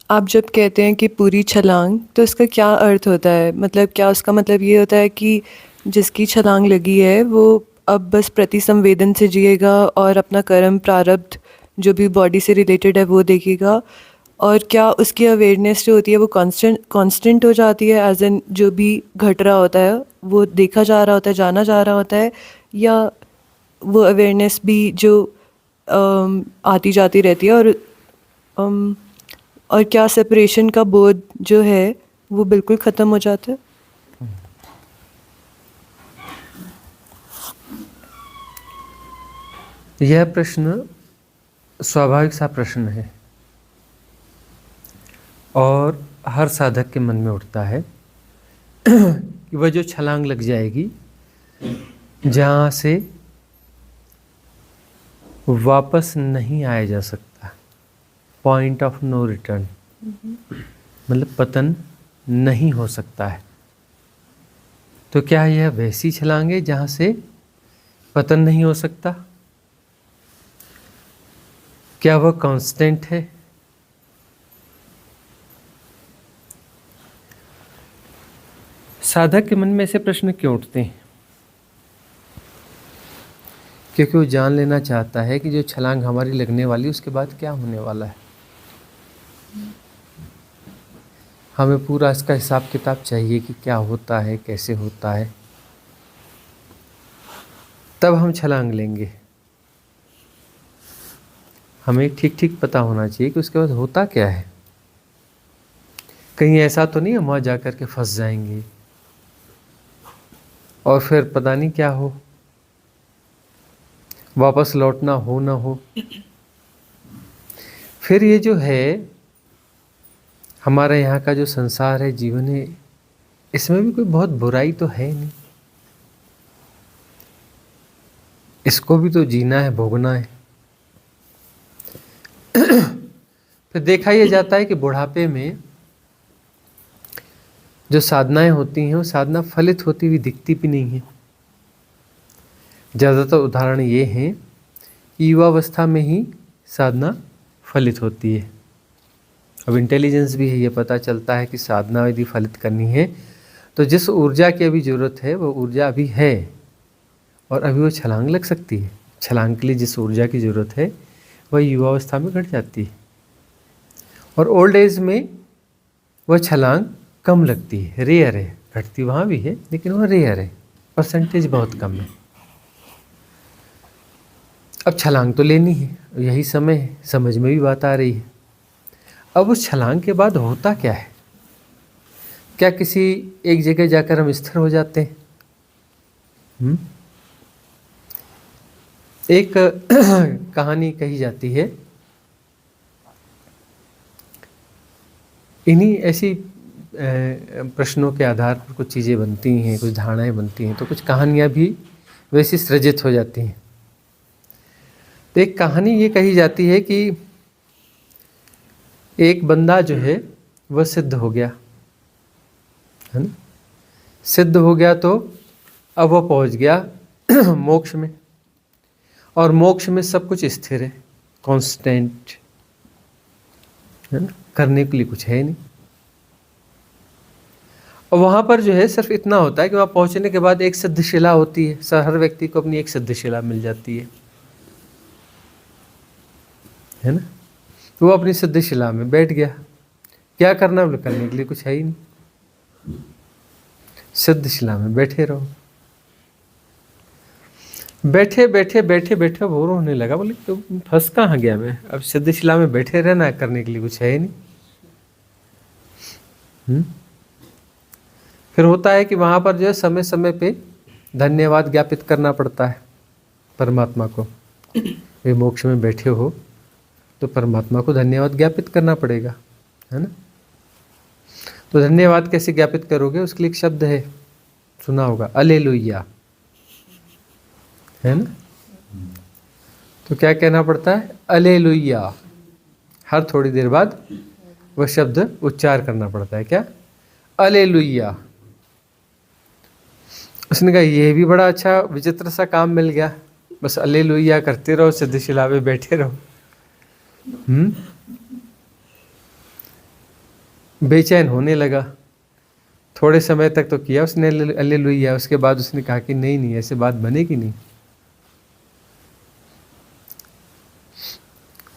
आप जब कहते हैं कि पूरी छलांग, तो इसका क्या अर्थ होता है? मतलब क्या उसका मतलब ये होता है कि जिसकी छलांग लगी है वो अब बस प्रति संवेदन से जिएगा और अपना कर्म प्रारब्ध जो भी बॉडी से रिलेटेड है वो देखेगा? और क्या उसकी अवेयरनेस जो होती है वो कांस्टेंट हो जाती है, एज इन जो भी घट रहा होता है वो देखा जा रहा होता है, जाना जा रहा होता है, या वो अवेयरनेस भी जो आती जाती रहती है? अम, और क्या सेपरेशन का बोध जो है वो बिल्कुल ख़त्म हो जाता है? यह प्रश्न स्वाभाविक सा प्रश्न है और हर साधक के मन में उठता है कि वह जो छलांग लग जाएगी जहाँ से वापस नहीं आया जा सकता, पॉइंट ऑफ नो रिटर्न, मतलब पतन नहीं हो सकता है, तो क्या यह वैसी छलांग है जहाँ से पतन नहीं हो सकता? क्या वह कांस्टेंट है? साधक के मन में ऐसे प्रश्न क्यों उठते हैं? क्योंकि वो जान लेना चाहता है कि जो छलांग हमारी लगने वाली उसके बाद क्या होने वाला है। हमें पूरा इसका हिसाब किताब चाहिए कि क्या होता है, कैसे होता है, तब हम छलांग लेंगे। हमें ठीक ठीक पता होना चाहिए कि उसके बाद होता क्या है। कहीं ऐसा तो नहीं हम वहाँ जा कर के फंस जाएंगे और फिर पता नहीं क्या हो, वापस लौटना हो ना हो। फिर ये जो है हमारे यहाँ का जो संसार है, जीवन है, इसमें भी कोई बहुत बुराई तो है नहीं। इसको भी तो जीना है, भोगना है। फिर देखा यह जाता है कि बुढ़ापे में जो साधनाएं होती हैं वो साधना फलित होती हुई दिखती भी नहीं है। ज़्यादातर उदाहरण ये हैं कि युवावस्था में ही साधना फलित होती है। अब इंटेलिजेंस भी है, ये पता चलता है कि साधना यदि फलित करनी है तो जिस ऊर्जा की अभी ज़रूरत है वो ऊर्जा अभी है और अभी वो छलांग लग सकती है। छलांग के लिए जिस ऊर्जा की ज़रूरत है वह युवावस्था में घट जाती है और ओल्ड एज में वह छलांग कम लगती है, रेयर है। घटती वहाँ भी है लेकिन वह रेयर है, परसेंटेज बहुत कम है। अब छलांग तो लेनी है, यही समय है, समझ में भी बात आ रही है। अब उस छलांग के बाद होता क्या है? क्या किसी एक जगह जाकर हम स्थिर हो जाते हैं? एक कहानी कही जाती है, इन्हीं ऐसी प्रश्नों के आधार पर कुछ चीज़ें बनती हैं, कुछ धारणाएं बनती हैं, तो कुछ कहानियाँ भी वैसी सृजित हो जाती हैं। तो एक कहानी ये कही जाती है कि एक बंदा जो है वह सिद्ध हो गया, है ना। सिद्ध हो गया तो अब वह पहुंच गया मोक्ष में, और मोक्ष में सब कुछ स्थिर है, कांस्टेंट, है ना, करने के लिए कुछ है नहीं। और वहाँ पर जो है सिर्फ इतना होता है कि वहाँ पहुँचने के बाद एक सिद्धशिला होती है। हर व्यक्ति को अपनी एक सिद्धशिला मिल जाती है ना। तो वो अपनी सिद्धशिला में बैठ गया। क्या करना, बोले करने के लिए कुछ है ही नहीं, सिद्धशिला में बैठे रहो। बैठे बैठे बैठे बैठे बोर होने लगा, बोले तो फंस कहाँ गया मैं, अब सिद्धशिला में बैठे रहना, करने के लिए कुछ है ही नहीं। फिर होता है कि वहाँ पर जो है समय समय पे धन्यवाद ज्ञापित करना पड़ता है परमात्मा को। वे मोक्ष में बैठे हो तो परमात्मा को धन्यवाद ज्ञापित करना पड़ेगा, है ना। तो धन्यवाद कैसे ज्ञापित करोगे, उसके लिए एक शब्द है, सुना होगा, अलेलुया, है ना। तो क्या कहना पड़ता है, अलेलुया। हर थोड़ी देर बाद वह शब्द उच्चार करना पड़ता है, क्या, अलेलुया। उसने कहा ये भी बड़ा अच्छा विचित्र सा काम मिल गया, बस अलेलुया करते रहो, सिद्धशिला में बैठे रहो। बेचैन होने लगा। थोड़े समय तक तो किया उसने हालेलुया, उसके बाद उसने कहा कि नहीं नहीं, ऐसे बात बनेगी नहीं।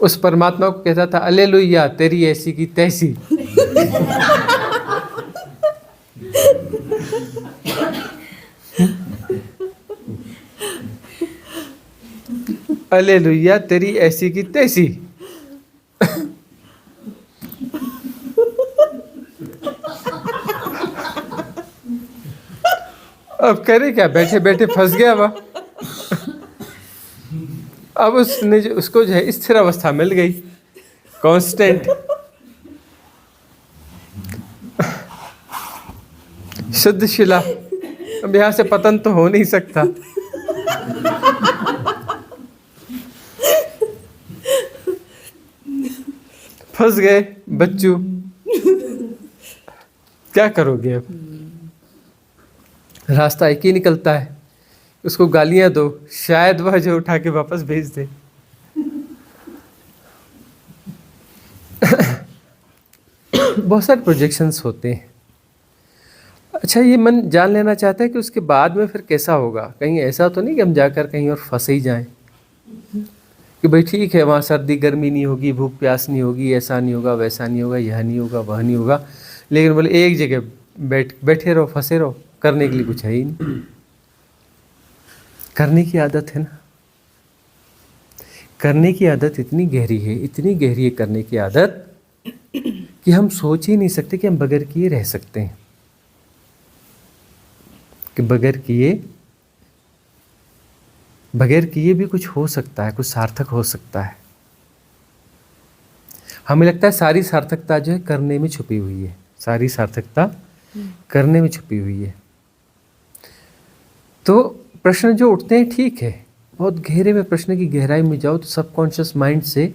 उस परमात्मा को कहता था हालेलुया तेरी ऐसी की तैसी। हालेलुया तेरी ऐसी की तैसी। अब करे क्या, बैठे बैठे फंस गया वह। अब उसको जो है स्थिर अवस्था मिल गई, कांस्टेंट, शुद्ध शिला। अब यहां से पतन तो हो नहीं सकता। फंस गए बच्चू, क्या करोगे अब? रास्ता एक ही निकलता है, उसको गालियां दो, शायद वह जो उठा के वापस भेज दे। बहुत सारे प्रोजेक्शंस होते हैं। अच्छा, ये मन जान लेना चाहता है कि उसके बाद में फिर कैसा होगा। कहीं ऐसा तो नहीं कि हम जाकर कहीं और फंस ही जाएं, कि भाई ठीक है वहाँ सर्दी गर्मी नहीं होगी, भूख प्यास नहीं होगी, ऐसा नहीं होगा, वैसा नहीं होगा, यह नहीं होगा, वह नहीं होगा, लेकिन बोले एक जगह बैठे रहो, फंसे रहो, करने के लिए कुछ है ही नहीं। करने की आदत है ना, करने की आदत इतनी गहरी है, इतनी गहरी है करने की आदत, कि हम सोच ही नहीं सकते कि हम बगैर किए रह सकते हैं, कि बगैर किए भी कुछ हो सकता है, कुछ सार्थक हो सकता है। हमें लगता है सारी सार्थकता जो है करने में छुपी हुई है, सारी सार्थकता करने में छुपी हुई है। तो प्रश्न जो उठते हैं, ठीक है, बहुत गहरे में प्रश्न की गहराई में जाओ तो सबकॉन्शियस माइंड से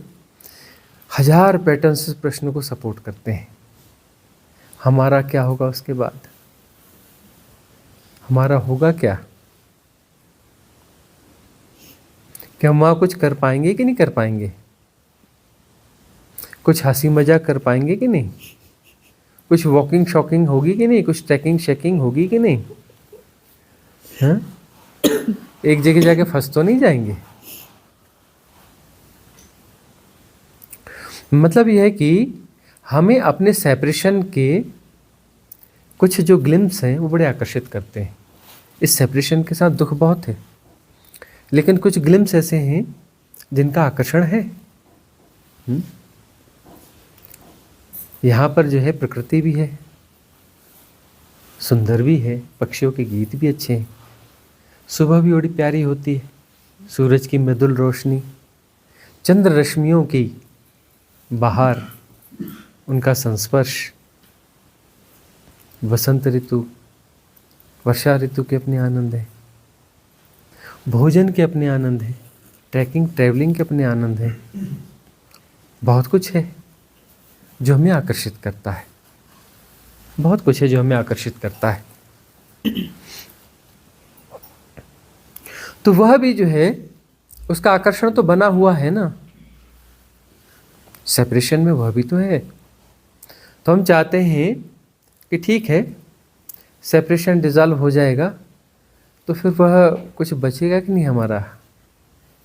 हजार पैटर्न्स इस प्रश्न को सपोर्ट करते हैं। हमारा क्या होगा उसके बाद, हमारा होगा क्या, कि हम वहाँ कुछ कर पाएंगे कि नहीं कर पाएंगे, कुछ हंसी मजाक कर पाएंगे कि नहीं, कुछ वॉकिंग शॉकिंग होगी कि नहीं, कुछ ट्रैकिंग शेकिंग होगी कि नहीं, हाँ? एक जगह जाके फंस तो नहीं जाएंगे। मतलब यह है कि हमें अपने सेपरेशन के कुछ जो ग्लिम्स हैं वो बड़े आकर्षित करते हैं। इस सेपरेशन के साथ दुख बहुत है, लेकिन कुछ ग्लिम्स ऐसे हैं जिनका आकर्षण है। यहाँ पर जो है प्रकृति भी है, सुंदर भी है, पक्षियों के गीत भी अच्छे हैं, सुबह भी बड़ी प्यारी होती है, सूरज की मृदुल रोशनी, चंद्र रश्मियों की बहार, उनका संस्पर्श, वसंत ऋतु, वर्षा ऋतु के अपने आनंद है, भोजन के अपने आनंद है, ट्रैवलिंग के अपने आनंद है। बहुत कुछ है जो हमें आकर्षित करता है, बहुत कुछ है जो हमें आकर्षित करता है। तो वह भी जो है उसका आकर्षण तो बना हुआ है ना, सेपरेशन में वह भी तो है। तो हम चाहते हैं कि ठीक है सेपरेशन डिज़ॉल्व हो जाएगा तो फिर वह कुछ बचेगा कि नहीं हमारा,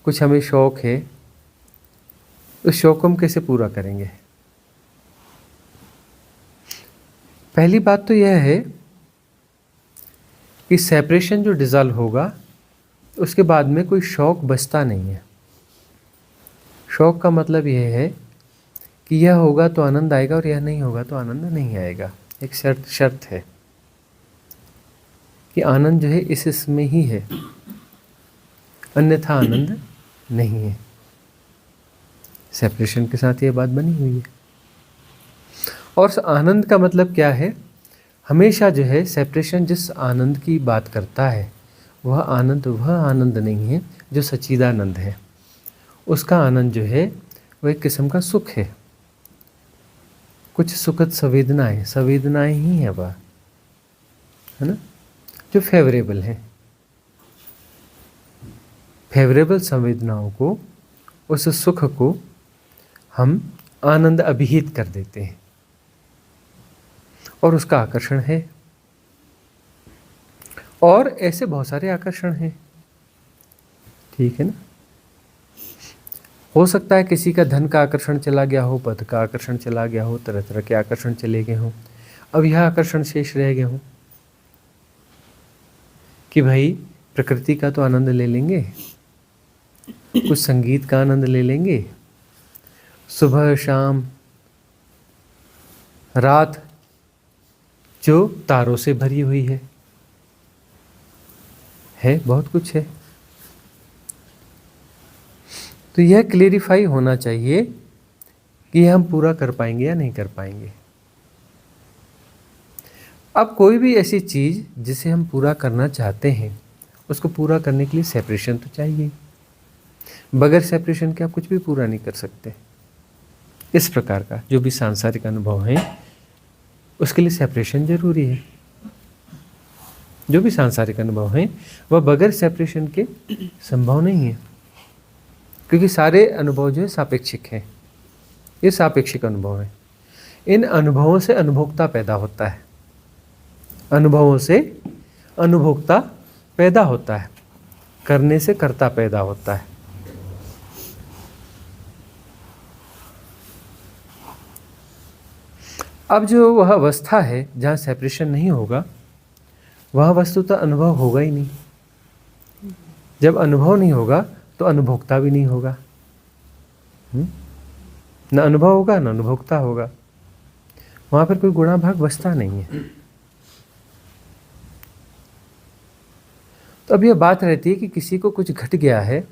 कुछ हमें शौक है, उस शौक को हम कैसे पूरा करेंगे। पहली बात तो यह है कि सेपरेशन जो डिज़ॉल्व होगा उसके बाद में कोई शौक बचता नहीं है। शौक का मतलब यह है कि यह होगा तो आनंद आएगा और यह नहीं होगा तो आनंद नहीं आएगा। एक शर्त है कि आनंद जो है इसमें ही है, अन्यथा आनंद नहीं है। सेपरेशन के साथ यह बात बनी हुई है। और आनंद का मतलब क्या है, हमेशा जो है सेपरेशन जिस आनंद की बात करता है वह आनंद नहीं है जो सच्चिदानंद है। उसका आनंद जो है वह एक किस्म का सुख है, कुछ सुखद संवेदनाएं ही है वह, है ना, जो फेवरेबल है। फेवरेबल संवेदनाओं को, उस सुख को हम आनंद अभिहित कर देते हैं। और उसका आकर्षण है। और ऐसे बहुत सारे आकर्षण हैं, ठीक है ना। हो सकता है किसी का धन का आकर्षण चला गया हो, पद का आकर्षण चला गया हो, तरह तरह के आकर्षण चले गए हों, अब यह आकर्षण शेष रह गए हों कि भाई प्रकृति का तो आनंद ले लेंगे, कुछ संगीत का आनंद ले लेंगे, सुबह शाम रात जो तारों से भरी हुई है बहुत कुछ है। तो यह क्लेरिफाई होना चाहिए कि हम पूरा कर पाएंगे या नहीं कर पाएंगे। अब कोई भी ऐसी चीज़ जिसे हम पूरा करना चाहते हैं, उसको पूरा करने के लिए सेपरेशन तो चाहिए। बगैर सेपरेशन के आप कुछ भी पूरा नहीं कर सकते। इस प्रकार का जो भी सांसारिक अनुभव है उसके लिए सेपरेशन जरूरी है। जो भी सांसारिक अनुभव है वह बगैर सेपरेशन के संभव नहीं है, क्योंकि सारे अनुभव जो है सापेक्षिक हैं। ये सापेक्षिक अनुभव है। इन अनुभवों से अनुभोक्ता पैदा होता है, अनुभवों से अनुभोक्ता पैदा होता है, करने से कर्ता पैदा होता है। अब जो वह अवस्था है जहाँ सेपरेशन नहीं होगा, वह वस्तुतः अनुभव होगा ही नहीं। जब अनुभव नहीं होगा तो अनुभोक्ता भी नहीं होगा। न अनुभव होगा न अनुभोक्ता होगा, वहाँ पर कोई गुणाभाग बचता नहीं है। तो अब यह बात रहती है कि किसी को कुछ घट गया है,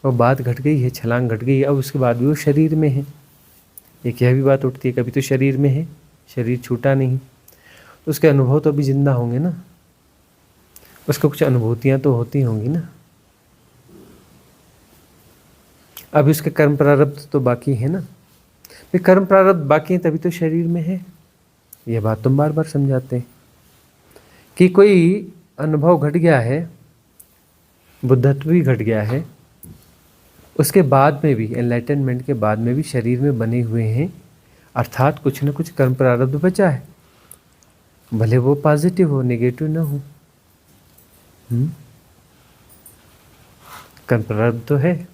और बात घट गई है, छलांग घट गई है, अब उसके बाद भी वो शरीर में है। एक यह भी बात उठती है कभी तो शरीर में है, शरीर छूटा नहीं, तो उसके अनुभव तो अभी जिंदा होंगे ना, उसको कुछ अनुभूतियां तो होती होंगी ना। अभी उसके कर्म प्रारब्ध तो बाकी है ना, फिर कर्म प्रारब्ध बाकी है तभी तो शरीर में है। यह बात तुम बार बार समझाते हैं कि कोई अनुभव घट गया है, बुद्धत्व भी घट गया है, उसके बाद में भी, एनलाइटनमेंट के बाद में भी शरीर में बने हुए हैं, अर्थात कुछ न कुछ कर्म प्रारब्ध बचा है, भले वो पॉजिटिव हो नेगेटिव ना हो। कर्म प्रारब्ध तो है।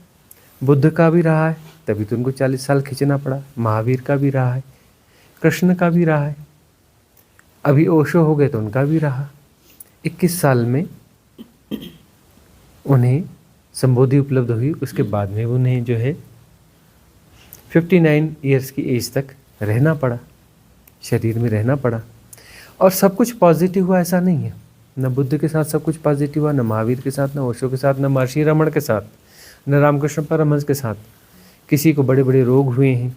बुद्ध का भी रहा है, तभी तो उनको 40 साल खींचना पड़ा। महावीर का भी रहा है, कृष्ण का भी रहा है, अभी ओशो हो गए तो उनका भी रहा। 21 साल में उन्हें संबोधि उपलब्ध हुई, उसके बाद में उन्हें जो है 59 ईयर्स की एज तक रहना पड़ा, शरीर में रहना पड़ा। और सब कुछ पॉजिटिव हुआ ऐसा नहीं है। न बुद्ध के साथ सब कुछ पॉजिटिव हुआ, न महावीर के साथ, न ओशो के साथ, न महर्षि रमण के साथ, न रामकृष्ण परमहंस के साथ। किसी को बड़े बड़े रोग हुए हैं,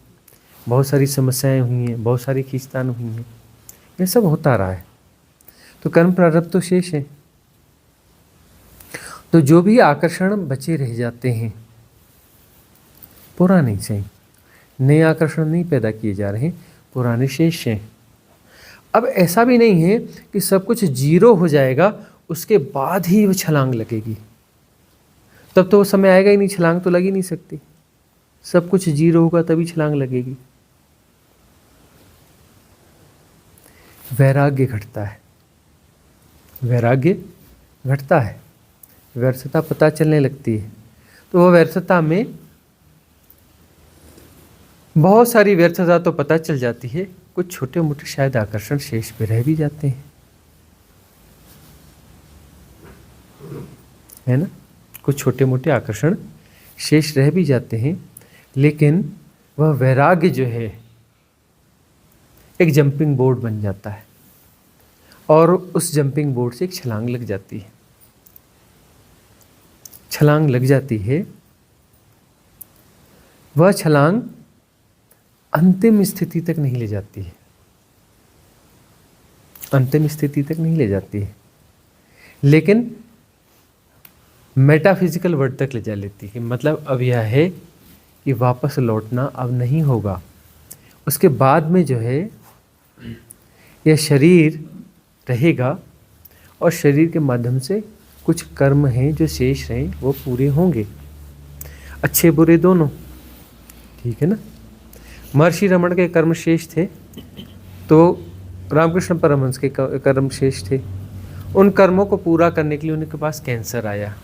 बहुत सारी समस्याएं हुई हैं, बहुत सारी खींचतान हुई हैं, ये सब होता रहा है। तो कर्म प्रारब्ध तो शेष है। तो जो भी आकर्षण बचे रह जाते हैं, पुराने से, नए आकर्षण नहीं पैदा किए जा रहे, पुराने शेष हैं। अब ऐसा भी नहीं है कि सब कुछ जीरो हो जाएगा उसके बाद ही वो छलांग लगेगी, तब तो वो समय आएगा ही नहीं, छलांग तो लग ही नहीं सकती। सब कुछ जीरो होगा तभी छलांग लगेगी। वैराग्य घटता है, वैराग्य घटता है, व्यर्थता पता चलने लगती है। तो वो व्यर्थता में बहुत सारी व्यर्थता तो पता चल जाती है, कुछ छोटे मोटे शायद आकर्षण शेष पे रह भी जाते हैं, है ना। कुछ छोटे मोटे आकर्षण शेष रह भी जाते हैं, लेकिन वह वैराग्य जो है एक जंपिंग बोर्ड बन जाता है, और उस जंपिंग बोर्ड से एक छलांग लग जाती है। छलांग लग जाती है, वह छलांग अंतिम स्थिति तक नहीं ले जाती है, अंतिम स्थिति तक नहीं ले जाती है, लेकिन मेटाफिजिकल वर्ड तक ले जा लेती है। मतलब अब यह है कि वापस लौटना अब नहीं होगा। उसके बाद में जो है यह शरीर रहेगा, और शरीर के माध्यम से कुछ कर्म हैं जो शेष हैं वो पूरे होंगे, अच्छे बुरे दोनों, ठीक है ना। महर्षि रमण के कर्म शेष थे, तो रामकृष्ण परमहंस के कर्म शेष थे। उन कर्मों को पूरा करने के लिए उनके पास कैंसर आया,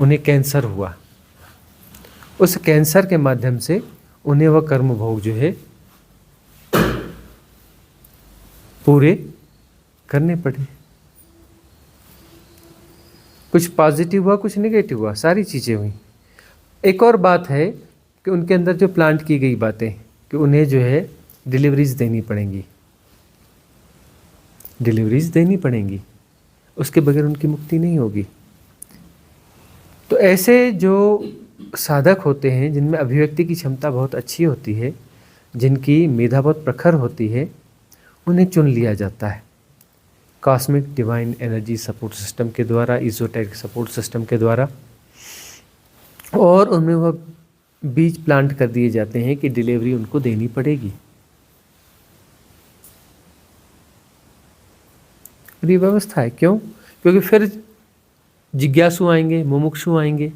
उन्हें कैंसर हुआ। उस कैंसर के माध्यम से उन्हें वह कर्म भोग जो है पूरे करने पड़े। कुछ पॉजिटिव हुआ, कुछ नेगेटिव हुआ, सारी चीज़ें हुई। एक और बात है कि उनके अंदर जो प्लांट की गई बातें कि उन्हें जो है डिलीवरीज देनी पड़ेंगी, डिलीवरीज देनी पड़ेंगी, उसके बगैर उनकी मुक्ति नहीं होगी। तो ऐसे जो साधक होते हैं जिनमें अभिव्यक्ति की क्षमता बहुत अच्छी होती है, जिनकी मेधा बहुत प्रखर होती है, उन्हें चुन लिया जाता है cosmic divine energy support system के द्वारा, इजोटेरिक सपोर्ट सिस्टम के द्वारा, और उनमें वह बीज प्लांट कर दिए जाते हैं कि डिलीवरी उनको देनी पड़ेगी। और ये व्यवस्था है। क्यों? क्योंकि फिर जिज्ञासु आएंगे, मुमुक्षु आएंगे,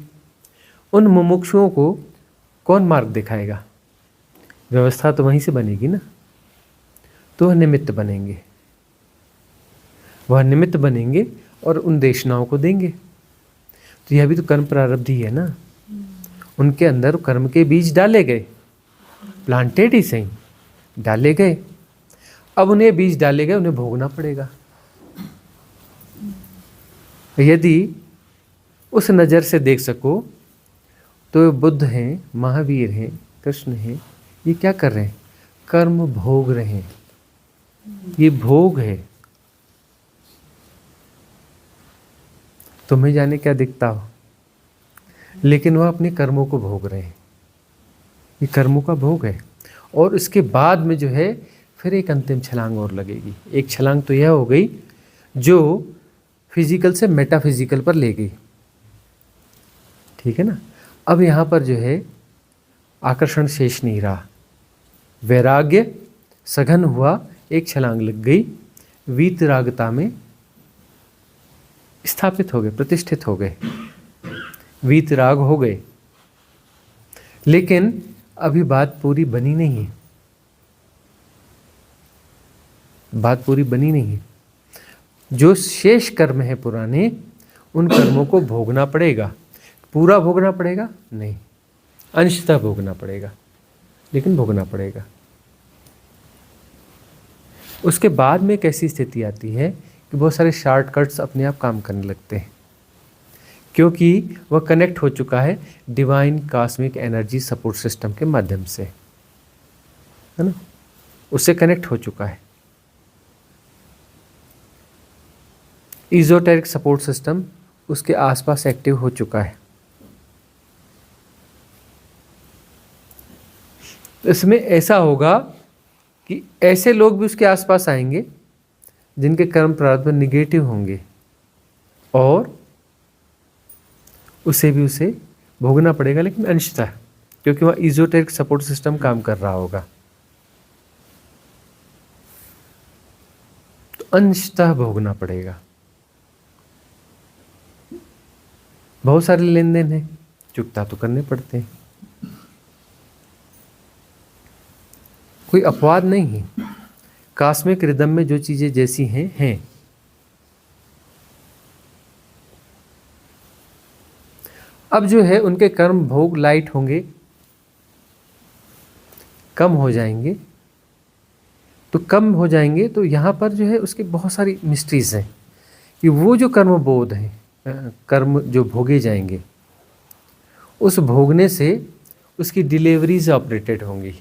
उन मुमुक्षुओं को कौन मार्ग दिखाएगा? व्यवस्था तो वहीं से बनेगी ना। तो वह निमित्त बनेंगे, वह निमित्त बनेंगे और उन देशनाओं को देंगे। तो यह भी तो कर्म प्रारब्ध ही है ना। उनके अंदर कर्म के बीज डाले गए, प्लांटेड ही सही डाले गए। अब उन्हें बीज डाले गए, उन्हें भोगना पड़ेगा। यदि उस नज़र से देख सको तो बुद्ध हैं, महावीर हैं, कृष्ण हैं, ये क्या कर रहे हैं? कर्म भोग रहे हैं। ये भोग है। तुम्हें जाने क्या दिखता हो, लेकिन वह अपने कर्मों को भोग रहे हैं। ये कर्मों का भोग है। और इसके बाद में जो है फिर एक अंतिम छलांग और लगेगी। एक छलांग तो यह हो गई जो फिजिकल से मेटाफिजिकल पर ले गई, ठीक है ना। अब यहाँ पर जो है आकर्षण शेष नहीं रहा, वैराग्य सघन हुआ, एक छलांग लग गई, वीतरागता में स्थापित हो गए, प्रतिष्ठित हो गए, वीतराग हो गए। लेकिन अभी बात पूरी बनी नहीं है, बात पूरी बनी नहीं है। जो शेष कर्म है पुराने, उन कर्मों को भोगना पड़ेगा। पूरा भोगना पड़ेगा नहीं, अंशतः भोगना पड़ेगा, लेकिन भोगना पड़ेगा। उसके बाद में एक ऐसी स्थिति आती है कि बहुत सारे शॉर्टकट्स अपने आप काम करने लगते हैं, क्योंकि वह कनेक्ट हो चुका है divine cosmic energy support system के माध्यम से, है ना। उससे कनेक्ट हो चुका है। इजोटेरिक सपोर्ट सिस्टम उसके आसपास एक्टिव हो चुका है। इसमें ऐसा होगा कि ऐसे लोग भी उसके आसपास आएंगे जिनके कर्म प्रारब्ध में निगेटिव होंगे, और उसे भोगना पड़ेगा, लेकिन अंशतः, क्योंकि वह इजोटेरिक सपोर्ट सिस्टम काम कर रहा होगा। तो अंशतः भोगना पड़ेगा। बहुत सारे लेन देन है, चुकता तो करने पड़ते हैं। कोई अपवाद नहीं है। कॉस्मिक रिदम में जो चीजें जैसी हैं हैं। अब जो है उनके कर्म भोग लाइट होंगे, कम हो जाएंगे। तो कम हो जाएंगे तो यहाँ पर जो है उसकी बहुत सारी मिस्ट्रीज हैं कि वो जो कर्म बोध है, कर्म जो भोगे जाएंगे, उस भोगने से उसकी डिलीवरीज ऑपरेटेड होंगी।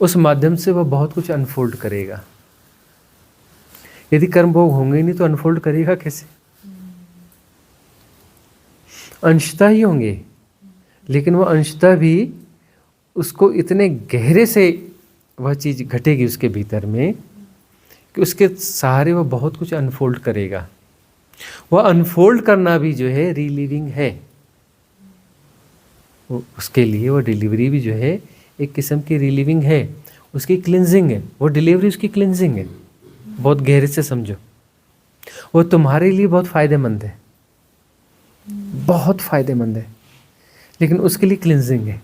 उस माध्यम से वह बहुत कुछ अनफोल्ड करेगा। यदि कर्म भोग होंगे नहीं तो अनफोल्ड करेगा कैसे? अंशतः ही होंगे, लेकिन वह अंशतः भी उसको इतने गहरे से वह चीज़ घटेगी उसके भीतर में कि उसके सहारे वह बहुत कुछ अनफोल्ड करेगा। वह अनफोल्ड करना भी जो है रीलिविंग है। उसके लिए वह डिलीवरी भी जो है एक किस्म की रीलिविंग है, उसकी क्लिनजिंग है। वो डिलीवरी उसकी क्लिनजिंग है। बहुत गहरे से समझो, वो तुम्हारे लिए बहुत फ़ायदेमंद है, बहुत फ़ायदेमंद है, लेकिन उसके लिए क्लिनजिंग है।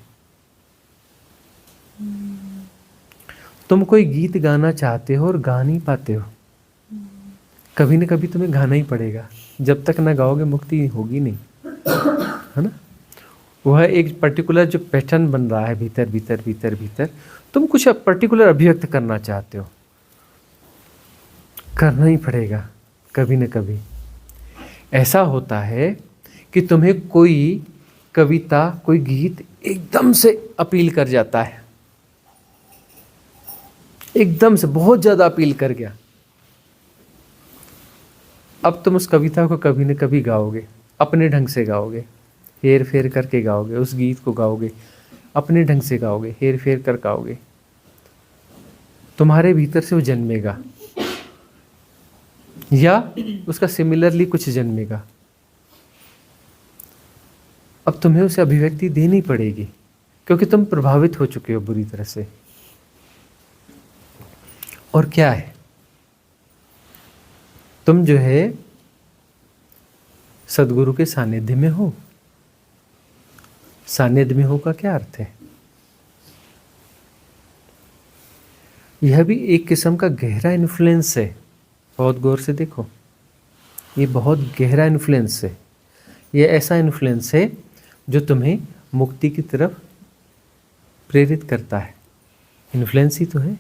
तुम कोई गीत गाना चाहते हो और गा नहीं पाते हो, कभी ना कभी तुम्हें गाना ही पड़ेगा। जब तक ना गाओगे मुक्ति होगी नहीं, है ना। वह एक पर्टिकुलर जो पैटर्न बन रहा है भीतर भीतर भीतर भीतर, तुम कुछ पर्टिकुलर अभिव्यक्त करना चाहते हो, करना ही पड़ेगा कभी न कभी। ऐसा होता है कि तुम्हें कोई कविता, कोई गीत एकदम से अपील कर जाता है, एकदम से बहुत ज्यादा अपील कर गया। अब तुम उस कविता को कभी न कभी गाओगे, अपने ढंग से गाओगे, हेर फेर करके गाओगे, उस गीत को गाओगे, अपने ढंग से गाओगे, हेर फेर कर गाओगे, तुम्हारे भीतर से वो जन्मेगा या उसका सिमिलरली कुछ जन्मेगा। अब तुम्हें उसे अभिव्यक्ति देनी पड़ेगी क्योंकि तुम प्रभावित हो चुके हो बुरी तरह से। और क्या है, तुम जो है सदगुरु के सानिध्य में हो। सानिध्य में हो का क्या अर्थ है? यह भी एक किस्म का गहरा इन्फ्लुएंस है। बहुत गौर से देखो, ये बहुत गहरा इन्फ्लुएंस है। ये ऐसा इन्फ्लुएंस है जो तुम्हें मुक्ति की तरफ प्रेरित करता है। इन्फ्लुएंस ही तो है,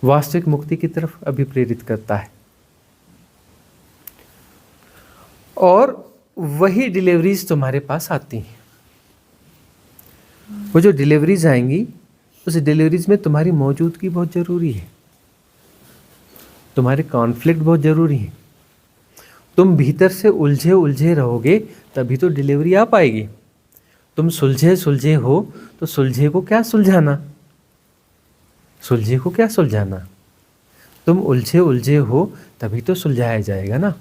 वास्तविक मुक्ति की तरफ अभिप्रेरित करता है। और वही डिलीवरीज तुम्हारे पास आती हैं। वो जो डिलीवरीज आएंगी, उस डिलीवरीज में तुम्हारी मौजूदगी बहुत जरूरी है, तुम्हारे कॉन्फ्लिक्ट बहुत जरूरी है। तुम भीतर से उलझे उलझे रहोगे तभी तो डिलीवरी आ पाएगी। तुम सुलझे सुलझे हो तो सुलझे को क्या सुलझाना, सुलझे को क्या सुलझाना। तुम उलझे उलझे हो तभी तो सुलझाया जाएगा ना।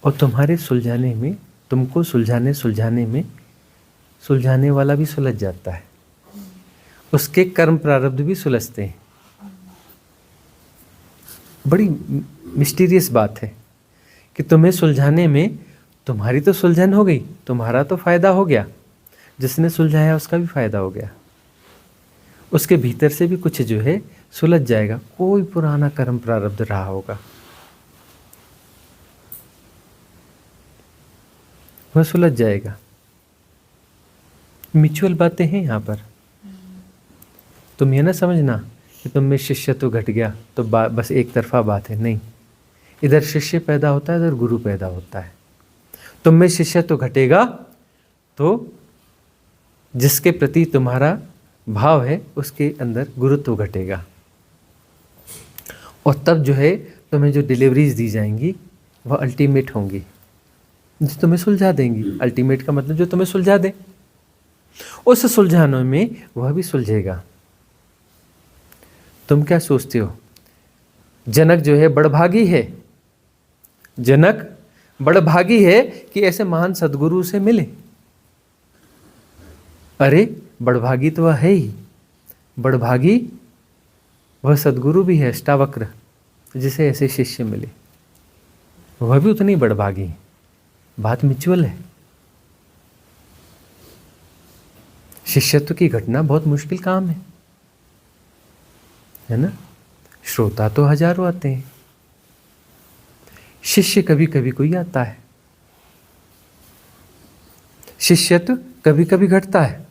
और तुम्हारे सुलझाने में, तुमको सुलझाने में सुलझाने वाला भी सुलझ जाता है, उसके कर्म प्रारब्ध भी सुलझते हैं। बड़ी मिस्टीरियस बात है कि तुम्हें सुलझाने में तुम्हारी तो सुलझन हो गई, तुम्हारा तो फायदा हो गया, जिसने सुलझाया उसका भी फायदा हो गया, उसके भीतर से भी कुछ जो है सुलझ जाएगा। कोई पुराना कर्म प्रारब्ध रहा होगा वह सुलझ जाएगा। म्यूचुअल बातें हैं यहाँ पर। तुम ये ना समझना कि तुम में शिष्यत्व घट गया तो बस एक तरफा बात है, नहीं। इधर शिष्य पैदा होता है, इधर गुरु पैदा होता है। तुम में शिष्यत्व घटेगा तो जिसके प्रति तुम्हारा भाव है उसके अंदर गुरुत्व घटेगा, और तब जो है तुम्हें जो डिलीवरीज दी जाएंगी वह अल्टीमेट होंगी, जो तुम्हें सुलझा देंगी। अल्टीमेट का मतलब जो तुम्हें सुलझा दे। उस सुलझाने में वह भी सुलझेगा। तुम क्या सोचते हो, जनक जो है बड़भागी है, जनक बड़भागी है कि ऐसे महान सदगुरु से मिले। अरे बड़भागी तो वह है ही, बड़भागी वह सदगुरु भी है अष्टावक्र, जिसे ऐसे शिष्य मिले, वह भी उतनी बड़भागी है। बात म्यूचुअल है। शिष्यत्व की घटना बहुत मुश्किल काम है ना। श्रोता तो हजारों आते हैं, शिष्य कभी कभी कोई आता है। शिष्यत्व कभी कभी घटता है।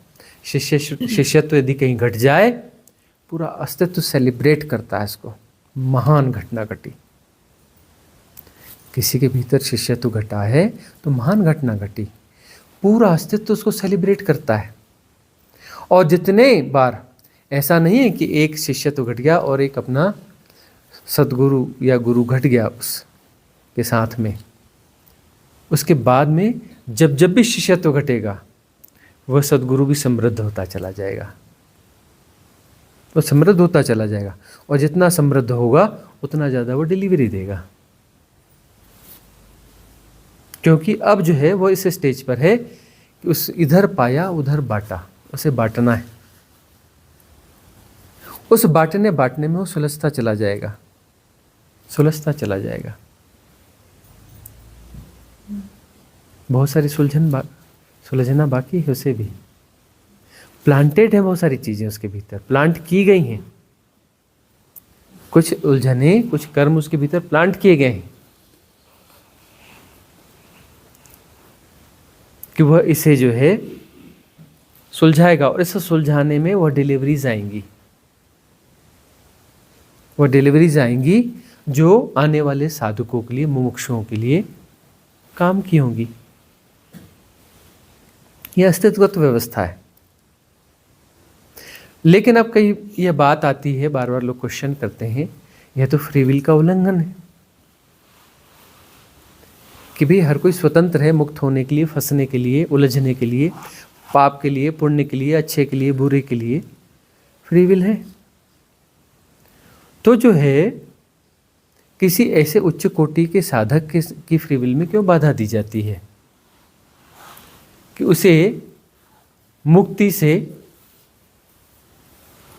शिष्यत्व यदि कहीं घट जाए, पूरा अस्तित्व सेलिब्रेट करता है इसको, महान घटना घटी। किसी के भीतर शिष्यत्व घटा है तो महान घटना घटी, पूरा अस्तित्व उसको सेलिब्रेट करता है। और जितने बार ऐसा नहीं है कि एक शिष्यत्व घट गया और एक अपना सदगुरु या गुरु घट गया उसके साथ में, उसके बाद में जब जब भी शिष्यत्व घटेगा वह सदगुरु भी समृद्ध होता चला जाएगा, वो समृद्ध होता चला जाएगा। और जितना समृद्ध होगा उतना ज़्यादा वो डिलीवरी देगा, क्योंकि अब जो है वो इस स्टेज पर है कि उस इधर पाया उधर बांटा, उसे बांटना है। उस बांटने में वो सुलझता चला जाएगा, सुलझता चला जाएगा। बहुत सारी सुलझना बाकी है उसे भी, प्लांटेड है बहुत सारी चीजें उसके भीतर, प्लांट की गई हैं, कुछ उलझने, कुछ कर्म उसके भीतर प्लांट किए गए हैं कि वह इसे जो है सुलझाएगा, और इसे सुलझाने में वह डिलीवरीज आएंगी, वह डिलीवरीज आएंगी जो आने वाले साधकों के लिए, मुमुक्षुओं के लिए काम की होंगी। यह अस्तित्वगत व्यवस्था है। लेकिन अब कई यह बात आती है, बार बार लोग क्वेश्चन करते हैं, यह तो फ्री विल का उल्लंघन है कि भाई हर कोई स्वतंत्र है मुक्त होने के लिए, फंसने के लिए, उलझने के लिए, पाप के लिए, पुण्य के लिए, अच्छे के लिए, बुरे के लिए फ्री विल है। तो जो है किसी ऐसे उच्च कोटि के साधक की फ्री विल में क्यों बाधा दी जाती है कि उसे मुक्ति से,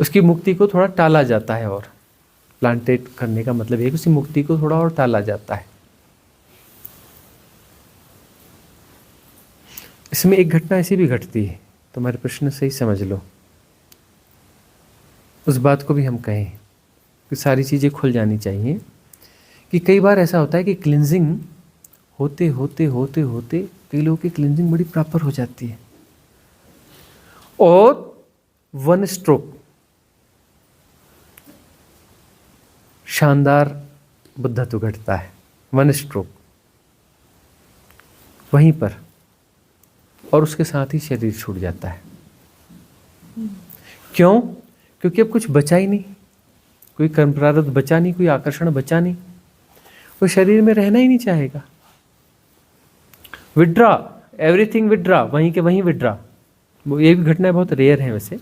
उसकी मुक्ति को थोड़ा टाला जाता है, और प्लांटेड करने का मतलब है कि उसी मुक्ति को थोड़ा और टाला जाता है। इसमें एक घटना ऐसी भी घटती है, तुम्हारे प्रश्न सही समझ लो, उस बात को भी हम कहें कि सारी चीज़ें खुल जानी चाहिए कि कई बार ऐसा होता है कि क्लिनजिंग होते होते होते होते कई लोगों की क्लिनजिंग बड़ी प्रॉपर हो जाती है और वन स्ट्रोक शानदार बुद्धत्व घटता है, वन स्ट्रोक वहीं पर, और उसके साथ ही शरीर छूट जाता है। क्यों? क्योंकि अब कुछ बचा ही नहीं, कोई कर्म प्रारब्ध बचा नहीं, कोई आकर्षण बचा नहीं, वो शरीर में रहना ही नहीं चाहेगा। विड्रा, एवरीथिंग विड्रा, वहीं के वहीं विड्रा। वो ये भी घटनाएं बहुत रेयर हैं वैसे।